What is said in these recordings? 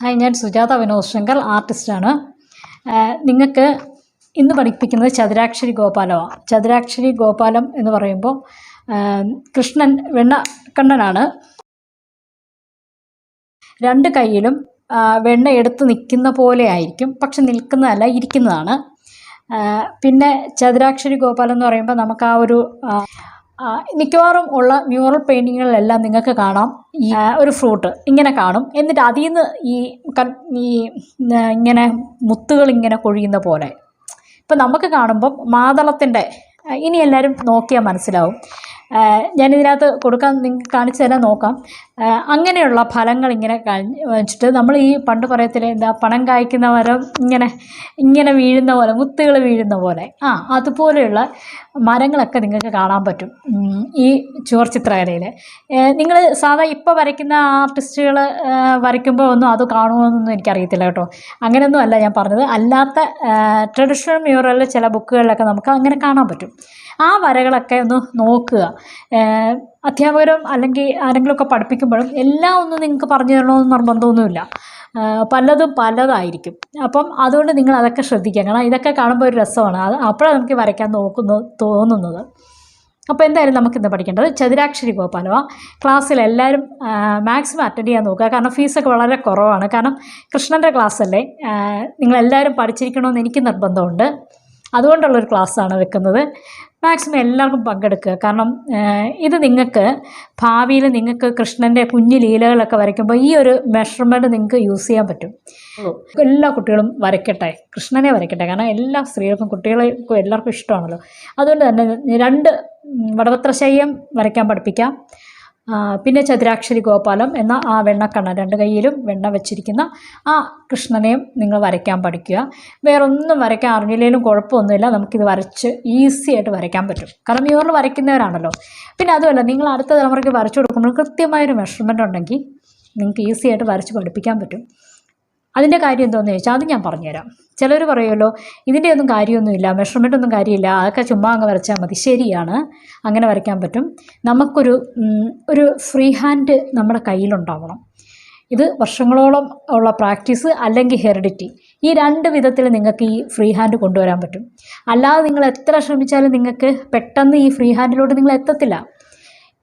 Hi, ഞാൻ സുജാത വിനോദ് ശങ്കർ, ആർട്ടിസ്റ്റാണ്. നിങ്ങൾക്ക് ഇന്ന് പഠിപ്പിക്കുന്നത് ചതുരാക്ഷരി ഗോപാലമാണ്. ചതുരാക്ഷരി ഗോപാലം എന്ന് പറയുമ്പോൾ കൃഷ്ണൻ വെണ്ണക്കണ്ണനാണ്. രണ്ട് കൈയിലും വെണ്ണ എടുത്ത് നിൽക്കുന്ന പോലെ ആയിരിക്കും, പക്ഷെ നിൽക്കുന്നതല്ല, ഇരിക്കുന്നതാണ്. പിന്നെ ചതുരാക്ഷരി ഗോപാലം എന്ന് പറയുമ്പോൾ നമുക്ക് ആ ഒരു മിക്കവാറും ഉള്ള മ്യൂറൽ പെയിൻറ്റിങ്ങുകളിലെല്ലാം നിങ്ങൾക്ക് കാണാം ഈ ഒരു ഫ്രൂട്ട് ഇങ്ങനെ കാണും. എന്നിട്ട് അതിൽ നിന്ന് ഇങ്ങനെ മുത്തുകൾ ഇങ്ങനെ കൊഴിയുന്ന പോലെ. ഇപ്പം നമുക്ക് കാണുമ്പം മാതളത്തിൻ്റെ, ഇനി എല്ലാവരും നോക്കിയാൽ മനസ്സിലാവും. ഞാനിതിനകത്ത് കൊടുക്കാൻ നിങ്ങൾക്ക് കാണിച്ചു തരാൻ നോക്കാം. അങ്ങനെയുള്ള ഫലങ്ങൾ ഇങ്ങനെ വെച്ചിട്ട് നമ്മൾ ഈ പണ്ട് പറയത്തില്ലേ, എന്താ പണം കായ്ക്കുന്ന മരം ഇങ്ങനെ വീഴുന്ന പോലെ, മുത്തുകൾ വീഴുന്ന പോലെ, അതുപോലെയുള്ള മരങ്ങളൊക്കെ നിങ്ങൾക്ക് കാണാൻ പറ്റും ഈ ചുവർ ചിത്രകലയിൽ. നിങ്ങൾ സാധാ ഇപ്പോൾ വരയ്ക്കുന്ന ആർട്ടിസ്റ്റുകൾ വരയ്ക്കുമ്പോൾ ഒന്നും അത് കാണുമോയെന്നൊന്നും എനിക്കറിയത്തില്ല കേട്ടോ. അങ്ങനെയൊന്നും അല്ല ഞാൻ പറഞ്ഞത്. അല്ലാത്ത ട്രഡീഷണൽ മ്യൂറലിൽ ചില ബുക്കുകളിലൊക്കെ നമുക്ക് അങ്ങനെ കാണാൻ പറ്റും. ആ വരകളൊക്കെ ഒന്ന് നോക്കുക. അധ്യാപകരും അല്ലെങ്കിൽ ആരെങ്കിലുമൊക്കെ പഠിപ്പിക്കുമ്പോഴും എല്ലാം ഒന്നും നിങ്ങൾക്ക് പറഞ്ഞു തരണമെന്ന് നിർബന്ധമൊന്നുമില്ല. പലതും പലതായിരിക്കും. അപ്പം അതുകൊണ്ട് നിങ്ങൾ അതൊക്കെ ശ്രദ്ധിക്കുക. കാരണം ഇതൊക്കെ കാണുമ്പോൾ ഒരു രസമാണ്. അപ്പോഴാണ് നമുക്ക് വരയ്ക്കാൻ തോന്നുന്നത്. അപ്പോൾ എന്തായാലും നമുക്കിന്ന് പഠിക്കേണ്ടത് ചതുരാക്ഷരി ഗോപാലമാണ്. ക്ലാസ്സിൽ എല്ലാവരും മാക്സിമം അറ്റൻഡ് ചെയ്യാൻ നോക്കുക. കാരണം ഫീസൊക്കെ വളരെ കുറവാണ്. കാരണം കൃഷ്ണൻ്റെ ക്ലാസ്സല്ലേ, നിങ്ങളെല്ലാവരും പഠിച്ചിരിക്കണമെന്ന് എനിക്ക് നിർബന്ധമുണ്ട്. അതുകൊണ്ടുള്ളൊരു ക്ലാസ്സാണ് വെക്കുന്നത്. മാക്സിമം എല്ലാവർക്കും പങ്കെടുക്കുക. കാരണം ഇത് നിങ്ങൾക്ക് ഭാവിയിൽ നിങ്ങൾക്ക് കൃഷ്ണൻ്റെ കുഞ്ഞു ലീലകളൊക്കെ വരയ്ക്കുമ്പോൾ ഈ ഒരു മെഷർമെൻറ്റ് നിങ്ങൾക്ക് യൂസ് ചെയ്യാൻ പറ്റും. എല്ലാ കുട്ടികളും വരയ്ക്കട്ടെ, കൃഷ്ണനെ വരയ്ക്കട്ടെ. കാരണം എല്ലാ സ്ത്രീകൾക്കും കുട്ടികൾക്കും എല്ലാവർക്കും ഇഷ്ടമാണല്ലോ. അതുകൊണ്ട് തന്നെ 2 വടവത്രശയ്യം വരയ്ക്കാൻ പഠിപ്പിക്കാം. പിന്നെ ചതുരാക്ഷരി ഗോപാലം എന്ന ആ വെണ്ണക്കണ്ണൻ, 2 കൈയിലും വെണ്ണ വെച്ചിരിക്കുന്ന ആ കൃഷ്ണനെയും നിങ്ങൾ വരയ്ക്കാൻ പഠിക്കുക. വേറൊന്നും വരയ്ക്കാൻ അറിഞ്ഞില്ലെങ്കിലും കുഴപ്പമൊന്നുമില്ല. നമുക്കിത് വരച്ച് ഈസി ആയിട്ട് വരയ്ക്കാൻ പറ്റും. കാരണം മ്യൂറൽ വരയ്ക്കുന്നവരാണല്ലോ. പിന്നെ അതുമല്ല, നിങ്ങൾ അടുത്ത തലമുറയ്ക്ക് വരച്ചു കൊടുക്കുമ്പോൾ കൃത്യമായൊരു മെഷർമെൻ്റ് ഉണ്ടെങ്കിൽ നിങ്ങൾക്ക് ഈസി ആയിട്ട് വരച്ച് പഠിപ്പിക്കാൻ പറ്റും. അതിൻ്റെ കാര്യം എന്താണെന്ന് ചോദിച്ചാൽ അത് ഞാൻ പറഞ്ഞുതരാം. ചിലർ പറയുമല്ലോ, ഇതിൻ്റെ ഒന്നും കാര്യമൊന്നുമില്ല, മെഷർമെൻ്റ് ഒന്നും കാര്യമില്ല, അതൊക്കെ ചുമ്മാ അങ്ങ് വരച്ചാൽ മതി. ശരിയാണ്, അങ്ങനെ വരയ്ക്കാൻ പറ്റും. നമുക്കൊരു ഫ്രീ ഹാൻഡ് നമ്മുടെ കയ്യിലുണ്ടാവണം. ഇത് വർഷങ്ങളോളം ഉള്ള പ്രാക്ടീസ് അല്ലെങ്കിൽ ഹെറിഡിറ്റി, ഈ 2 വിധത്തിൽ നിങ്ങൾക്ക് ഈ ഫ്രീ ഹാൻഡ് കൊണ്ടുവരാൻ പറ്റും. അല്ലാതെ നിങ്ങൾ എത്ര ശ്രമിച്ചാലും നിങ്ങൾക്ക് പെട്ടെന്ന് ഈ ഫ്രീ ഹാൻഡിലോട്ട് നിങ്ങൾ എത്തത്തില്ല.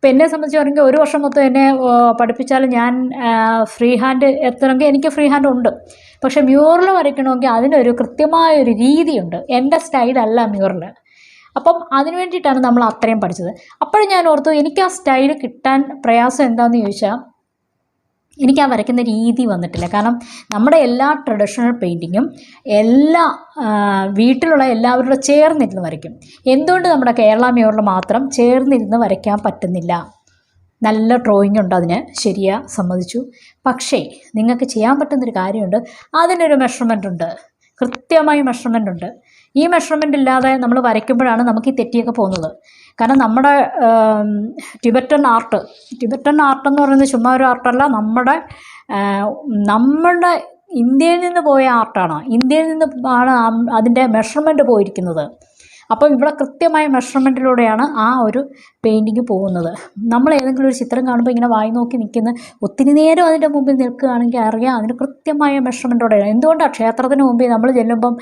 ഇപ്പം എന്നെ സംബന്ധിച്ച് പറയുമ്പോൾ 1 വർഷം മൊത്തം എന്നെ പഠിപ്പിച്ചാലും ഞാൻ ഫ്രീ ഹാൻഡ് എത്തണമെങ്കിൽ എനിക്ക് ഫ്രീ ഹാൻഡ് ഉണ്ട്. പക്ഷേ മ്യൂറൽ വരയ്ക്കണമെങ്കിൽ അതിനൊരു കൃത്യമായൊരു രീതിയുണ്ട്. എൻ്റെ സ്റ്റൈലല്ല മ്യൂറൽ. അപ്പം അതിന് വേണ്ടിയിട്ടാണ് നമ്മൾ അത്രയും പഠിച്ചത്. അപ്പോഴും ഞാൻ ഓർത്തു, എനിക്ക് ആ സ്റ്റൈൽ കിട്ടാൻ പ്രയാസം എന്താണെന്ന് ചോദിച്ചാൽ എനിക്ക് ആ വരയ്ക്കുന്ന രീതി വന്നിട്ടില്ല. കാരണം നമ്മുടെ എല്ലാ ട്രഡീഷണൽ പെയിൻറ്റിങ്ങും എല്ലാ വീട്ടിലുള്ള എല്ലാവരോട് ചേർന്നിരുന്ന് വരയ്ക്കും. എന്തുകൊണ്ട് നമ്മുടെ കേരള മ്യൂറൽ മാത്രം ചേർന്നിരുന്ന് വരയ്ക്കാൻ പറ്റുന്നില്ല? നല്ല ഡ്രോയിങ് ഉണ്ട് അതിന്, ശരിയാ, സമ്മതിച്ചു. പക്ഷേ നിങ്ങൾക്ക് ചെയ്യാൻ പറ്റുന്നൊരു കാര്യമുണ്ട്. അതിനൊരു മെഷർമെൻ്റ് ഉണ്ട്, കൃത്യമായി മെഷർമെൻ്റ് ഉണ്ട്. ഈ മെഷർമെൻ്റ് ഇല്ലാതെ നമ്മൾ വരയ്ക്കുമ്പോഴാണ് നമുക്ക് ഈ തെറ്റിയൊക്കെ പോകുന്നത്. കാരണം നമ്മുടെ ടിബറ്റൻ ആർട്ട് എന്ന് പറയുന്നത് ചുമ്മാ ഒരു ആർട്ടല്ല. നമ്മുടെ ഇന്ത്യയിൽ നിന്ന് പോയ ആർട്ടാണ്. ഇന്ത്യയിൽ നിന്ന് ആണ് അതിൻ്റെ മെഷർമെൻറ്റ് പോയിരിക്കുന്നത്. അപ്പം ഇവിടെ കൃത്യമായ മെഷർമെൻറ്റിലൂടെയാണ് ആ ഒരു പെയിൻറ്റിങ് പോകുന്നത്. നമ്മൾ ഏതെങ്കിലും ഒരു ചിത്രം കാണുമ്പോൾ ഇങ്ങനെ വായി നോക്കി നിൽക്കുന്ന ഒത്തിരി നേരം അതിൻ്റെ മുമ്പിൽ നിൽക്കുകയാണെങ്കിൽ അറിയാം അതിന് കൃത്യമായ മെഷർമെൻറ്റോടെയാണ്. എന്തുകൊണ്ടാണ് ക്ഷേത്രത്തിന് മുമ്പിൽ നമ്മൾ ചെല്ലുമ്പം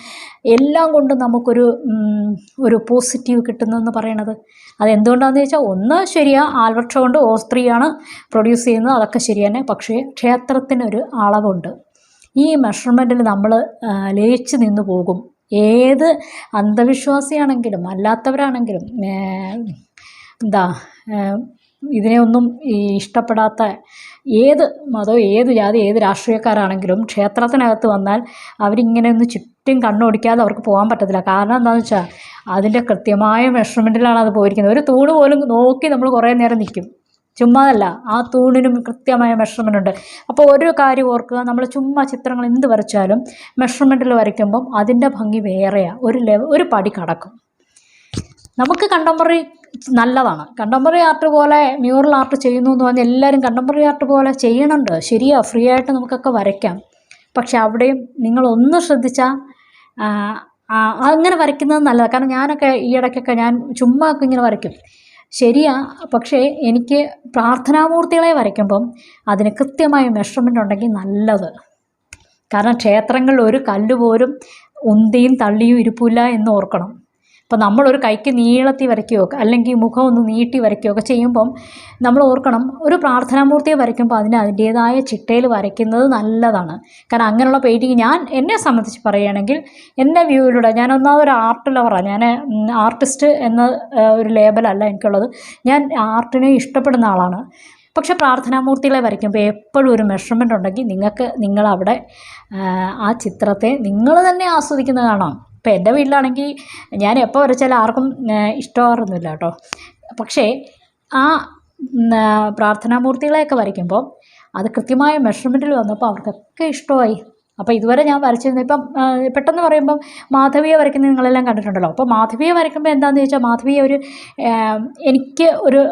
എല്ലാം കൊണ്ടും നമുക്കൊരു പോസിറ്റീവ് കിട്ടുന്നതെന്ന് പറയണത്? അതെന്തുകൊണ്ടാണെന്ന് ചോദിച്ചാൽ, ഒന്ന് ശരിയാ, ആൽവർഷം കൊണ്ട് ഓസ്ത്രീയാണ് പ്രൊഡ്യൂസ് ചെയ്യുന്നത്, അതൊക്കെ ശരി തന്നെ. പക്ഷേ ക്ഷേത്രത്തിനൊരു അളവുണ്ട്. ഈ മെഷർമെൻറ്റിൽ നമ്മൾ ലയിച്ച് നിന്ന് പോകും. ഏത് അന്ധവിശ്വാസിയാണെങ്കിലും അല്ലാത്തവരാണെങ്കിലും ഇതിനെ ഒന്നും ഇഷ്ടപ്പെടാത്ത ഏത് മതവും ഏത് ജാതി ഏത് രാഷ്ട്രീയക്കാരാണെങ്കിലും ക്ഷേത്രത്തിനകത്ത് വന്നാൽ അവരിങ്ങനെ ഒന്ന് ചുറ്റും കണ്ണോടിക്കാതെ അവർക്ക് പോകാൻ പറ്റത്തില്ല. കാരണം എന്താണെന്ന് വെച്ചാൽ അതിൻ്റെ കൃത്യമായ മെഷർമെൻറ്റിലാണ് അത് പോയിരിക്കുന്നത്. ഒരു തൂണ് പോലും നോക്കി നമ്മൾ കുറേ നേരം നിൽക്കും. ചുമ്മാതല്ല, ആ തൂണിനും കൃത്യമായ മെഷർമെൻ്റ് ഉണ്ട്. അപ്പോൾ ഒരു കാര്യം ഓർക്കുക, നമ്മൾ ചുമ്മാ ചിത്രങ്ങൾ എന്ത് വരച്ചാലും മെഷർമെൻറ്റിൽ വരയ്ക്കുമ്പം അതിൻ്റെ ഭംഗി വേറെയാണ്, ഒരു പടി കടക്കും. നമുക്ക് കണ്ടംപററി നല്ലതാണ്. കണ്ടംപററി ആർട്ട് പോലെ മ്യൂറൽ ആർട്ട് ചെയ്യുന്നു എന്ന് പറഞ്ഞാൽ എല്ലാവരും കണ്ടംപററി ആർട്ട് പോലെ ചെയ്യണുണ്ട്. ശരിയാ, ഫ്രീ ആയിട്ട് നമുക്കൊക്കെ വരയ്ക്കാം. പക്ഷെ അവിടെയും നിങ്ങളൊന്ന് ശ്രദ്ധിച്ചാൽ അങ്ങനെ വരയ്ക്കുന്നത് നല്ലതാണ്. കാരണം ഞാനൊക്കെ ഈ ഇടയ്ക്കൊക്കെ ഞാൻ ചുമ്മാ ഒക്കെ ഇങ്ങനെ വരയ്ക്കും. ശരിയാ, പക്ഷേ എനിക്ക് പ്രാർത്ഥനാമൂർത്തികളെ വരയ്ക്കുമ്പം അതിന് കൃത്യമായ മെഷർമെൻ്റ് ഉണ്ടെങ്കിൽ നല്ലത്. കാരണം ക്ഷേത്രങ്ങളിൽ ഒരു കല്ല് പോലും ഉന്തിയും തള്ളിയും ഇരിപ്പില്ല എന്ന് ഓർക്കണം. ഇപ്പം നമ്മളൊരു കൈക്ക് നീളത്തിൽ വരയ്ക്കുകയോ അല്ലെങ്കിൽ മുഖം ഒന്ന് നീട്ടി വരയ്ക്കുകയോ ഒക്കെ ചെയ്യുമ്പം നമ്മൾ ഓർക്കണം, ഒരു പ്രാർത്ഥനാമൂർത്തിയെ വരയ്ക്കുമ്പോൾ അതിൻ്റേതായ ചിട്ടയിൽ വരയ്ക്കുന്നത് നല്ലതാണ്. കാരണം അങ്ങനെയുള്ള പെയിൻറ്റിങ് എന്നെ സംബന്ധിച്ച് പറയുകയാണെങ്കിൽ എൻ്റെ വ്യൂവിലൂടെ ഞാൻ ഒന്നാമതൊരു ആർട്ട് ലവറാണ്. ഞാൻ ആർട്ടിസ്റ്റ് എന്ന ഒരു ലേബലല്ല എനിക്കുള്ളത്. ഞാൻ ആർട്ടിനെ ഇഷ്ടപ്പെടുന്ന ആളാണ്. പക്ഷെ പ്രാർത്ഥനാമൂർത്തികളെ വരയ്ക്കുമ്പോൾ എപ്പോഴും ഒരു മെഷർമെൻ്റ് ഉണ്ടെങ്കിൽ നിങ്ങളവിടെ ആ ചിത്രത്തെ നിങ്ങൾ തന്നെ ആസ്വദിക്കുന്നത് കാണാം. ഇപ്പോൾ എൻ്റെ വീട്ടിലാണെങ്കിൽ ഞാൻ എപ്പോൾ വരച്ചാലും ആർക്കും ഇഷ്ടമാകുന്നില്ല കേട്ടോ. പക്ഷേ ആ പ്രാർത്ഥനാമൂർത്തികളെയൊക്കെ വരയ്ക്കുമ്പോൾ അത് കൃത്യമായ മെഷർമെൻറ്റിൽ വന്നപ്പോൾ അവർക്കൊക്കെ ഇഷ്ടമായി. അപ്പോൾ ഇതുവരെ ഞാൻ വരച്ചിരുന്നത് ഇപ്പം പെട്ടെന്ന് പറയുമ്പം മാധവിയെ വരയ്ക്കുന്നത് നിങ്ങളെല്ലാം കണ്ടിട്ടുണ്ടല്ലോ. അപ്പോൾ മാധവിയെ വരയ്ക്കുമ്പോൾ എന്താണെന്ന് ചോദിച്ചാൽ മാധവിയെ എനിക്ക് ഒരു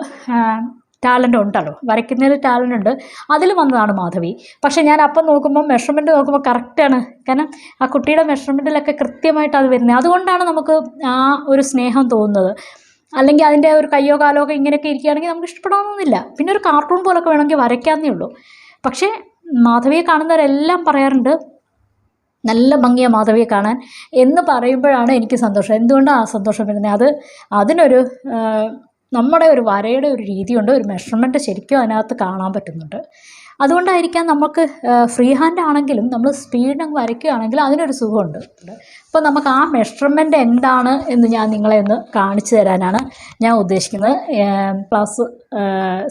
ടാലൻ്റ് ഉണ്ടല്ലോ, വരയ്ക്കുന്നതിൽ ടാലൻ്റ് ഉണ്ട്, അതിൽ വന്നതാണ് മാധവി. പക്ഷേ ഞാൻ അപ്പം നോക്കുമ്പോൾ മെഷർമെൻറ്റ് നോക്കുമ്പോൾ കറക്റ്റാണ്. കാരണം ആ കുട്ടിയുടെ മെഷർമെൻറ്റിലൊക്കെ കൃത്യമായിട്ട് അത് വരുന്നത്. അതുകൊണ്ടാണ് നമുക്ക് ആ ഒരു സ്നേഹം തോന്നുന്നത്. അല്ലെങ്കിൽ അതിൻ്റെ ഒരു കയ്യോ കാലോ ഒക്കെ ഇങ്ങനെയൊക്കെ ഇരിക്കുകയാണെങ്കിൽ നമുക്ക് ഇഷ്ടപ്പെടാമെന്നില്ല. പിന്നെ ഒരു കാർട്ടൂൺ പോലൊക്കെ വേണമെങ്കിൽ വരയ്ക്കാമെന്നേ ഉള്ളൂ. പക്ഷേ മാധവിയെ കാണുന്നവരെല്ലാം പറയാറുണ്ട് നല്ല ഭംഗിയാണ് മാധവിയെ കാണാൻ എന്ന് പറയുമ്പോഴാണ് എനിക്ക് സന്തോഷം. എന്തുകൊണ്ടാണ് ആ സന്തോഷം വരുന്നത്? അതിനൊരു നമ്മുടെ ഒരു വരയുടെ ഒരു രീതിയുണ്ട്, ഒരു മെഷർമെൻറ്റ് ശരിക്കും അതിനകത്ത് കാണാൻ പറ്റുന്നുണ്ട്. അതുകൊണ്ടായിരിക്കാം നമുക്ക് ഫ്രീ ഹാൻഡ് ആണെങ്കിലും നമ്മൾ സ്പീഡ് വരയ്ക്കുകയാണെങ്കിൽ അതിനൊരു സുഖമുണ്ട്. അപ്പോൾ നമുക്ക് ആ മെഷർമെൻറ്റ് എന്താണ് എന്ന് ഞാൻ നിങ്ങളെ ഒന്ന് കാണിച്ചു തരാനാണ് ഞാൻ ഉദ്ദേശിക്കുന്നത്. ക്ലാസ്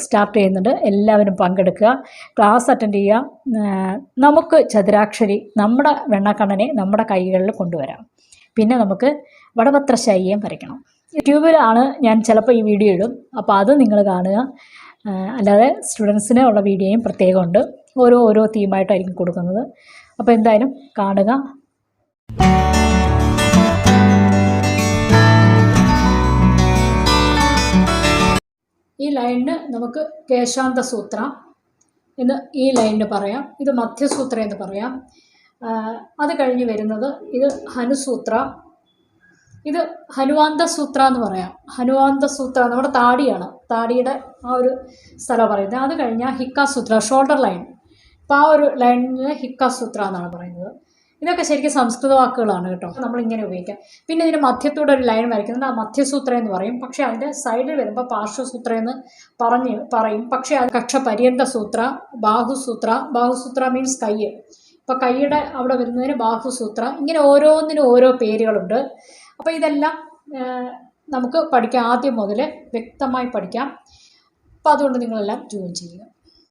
സ്റ്റാർട്ട് ചെയ്യുന്നുണ്ട്, എല്ലാവരും പങ്കെടുക്കുക, ക്ലാസ് അറ്റൻഡ് ചെയ്യുക. നമുക്ക് ചതുരാക്ഷരി നമ്മുടെ വെണ്ണക്കണ്ണനെ നമ്മുടെ കൈകളിൽ കൊണ്ടുവരാം. പിന്നെ നമുക്ക് വടപത്രശൈലിയും വരയ്ക്കണം. യൂട്യൂബിലാണ് ഞാൻ ചിലപ്പോൾ ഈ വീഡിയോ ഇടും, അപ്പോൾ അത് നിങ്ങൾ കാണുക. അല്ലാതെ സ്റ്റുഡൻസിന് ഉള്ള വീഡിയോയും പ്രത്യേകമുണ്ട്, ഓരോ തീമായിട്ടായിരിക്കും കൊടുക്കുന്നത്. അപ്പോൾ എന്തായാലും കാണുക. ഈ ലൈനിന് നമുക്ക് കേശാന്ത സൂത്ര എന്ന് ഈ ലൈനിന് പറയാം, ഇത് മധ്യസൂത്ര എന്ന് പറയാം. അത് കഴിഞ്ഞ് വരുന്നത് ഇത് ഹനുസൂത്ര, ഇത് ഹനുവാന്ത സൂത്ര എന്ന് പറയാം. ഹനുവാന്ത സൂത്ര നമ്മുടെ താടിയാണ്, താടിയുടെ ആ ഒരു സ്ഥലം പറയുന്നത്. അത് കഴിഞ്ഞാൽ ഹിക്കാസൂത്ര, ഷോൾഡർ ലൈൻ. അപ്പോൾ ആ ഒരു ലൈനിന് ഹിക്കാസൂത്ര എന്നാണ് പറയുന്നത്. ഇതൊക്കെ ശരിക്കും സംസ്കൃത വാക്കുകളാണ് കേട്ടോ, നമ്മളിങ്ങനെ ഉപയോഗിക്കാം. പിന്നെ ഇതിന് മധ്യത്തൂടെ ഒരു ലൈൻ വരയ്ക്കുന്നത് ആ മധ്യസൂത്ര എന്ന് പറയും. പക്ഷേ അതിൻ്റെ സൈഡിൽ വരുമ്പോൾ പാർശ്വസൂത്ര എന്ന് പറയും. പക്ഷേ അത് കക്ഷപര്യന്ത സൂത്ര, ബാഹുസൂത്ര മീൻസ് കൈ. ഇപ്പോൾ കൈയുടെ അവിടെ വരുന്നതിന് ബാഹുസൂത്ര. ഇങ്ങനെ ഓരോന്നിനും ഓരോ പേരുകളുണ്ട്. അപ്പോൾ ഇതെല്ലാം നമുക്ക് പഠിക്കാം, ആദ്യം മുതൽ വ്യക്തമായി പഠിക്കാം. അപ്പോൾ അതുകൊണ്ട് നിങ്ങളെല്ലാം ജോയിൻ ചെയ്യുക.